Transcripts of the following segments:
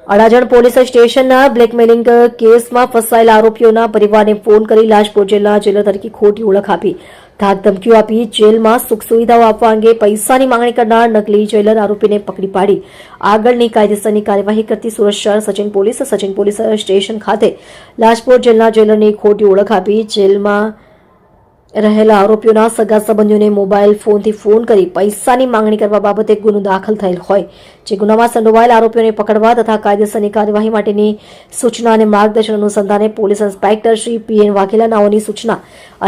Adajan police સ્ટેશનના blackmailing કેસમાં ફસાયેલા આરોપીઓના પરિવારને ફોન કરી લાજપોર જેલના જેલર તરીકે ખોટી ઓળખ આપી ધાક ધમકીઓ આપી જેલમાં સુખ સુવિધાઓ આપવા અંગે પૈસાની માંગણી કરનાર નકલી જેલર આરોપીને પકડી પાડી આગળની કાયદેસરની કાર્યવાહી કરતી સુરત શહેર સચિન પોલીસ સ્ટેશન ખાતે લાજપોર જેલના જેલરની ખોટી ઓળખ આપી જેલમાં રહેલા આરોપીઓના સગા સંબંધીઓને મોબાઈલ ફોનથી ફોન કરી પૈસાની માંગણી કરવા બાબતે ગુનો દાખલ થયેલ હોય જે ગુનામાં સંડોવાયેલ આરોપીઓને પકડવા તથા કાયદેસરની કાર્યવાહી માટેની સૂચના અને માર્ગદર્શન અનુસંધાને police inspector Shri P N Vaghela નાઓની સૂચના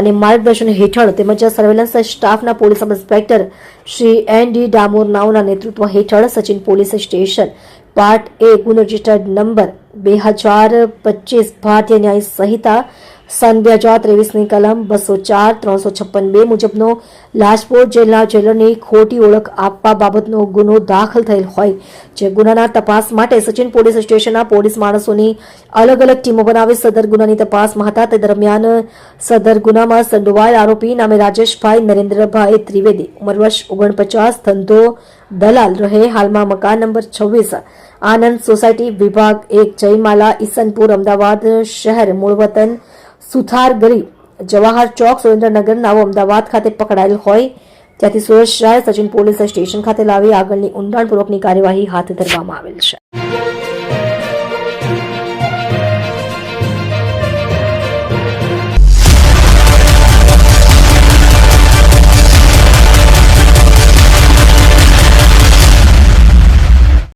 અને માર્ગદર્શન હેઠળ તેમજ સર્વેલન્સ સ્ટાફના police inspector Shri N D. Damor નાઓના નેતૃત્વ હેઠળ Sachin police station part A ગુનો રજિસ્ટર્ડ નંબર 2025 ભારતીય ન્યાય સંહિતા સન 2023ની કલમ 204-356 મુજબનો લાજપોર જેલના જેલરની ખોટી ઓળખ આપવા બાબતનો ગુનો દાખલ થયેલ હોય જે ગુનાના તપાસ માટે સચિન પોલીસ સ્ટેશનના પોલીસ માણસોની અલગ અલગ ટીમો બનાવી સદર ગુનાની તપાસમાં હતા તે દરમિયાન સદર ગુનામાં સંડોવાયેલ આરોપી નામે રાજેશભાઈ નરેન્દ્રભાઈ ત્રિવેદી ઉંમર વર્ષ 49 ધંધો દલાલ રહે હાલમાં મકાન નંબર 26 આનંદ સોસાયટી વિભાગ 1 જયમાલા ઈસનપુર અમદાવાદ શહેર મૂળ વતન સુથાર ગલી જવાહર ચોક સુરેન્દ્રનગર નાઓ અમદાવાદ ખાતે પકડાયેલ હોય ત્યાંથી સુરત શહેર સચિન પોલીસ સ્ટેશન ખાતે લાવી આગળની ઊંડાણપૂર્વકની કાર્યવાહી હાથ ધરવામાં આવેલ છે।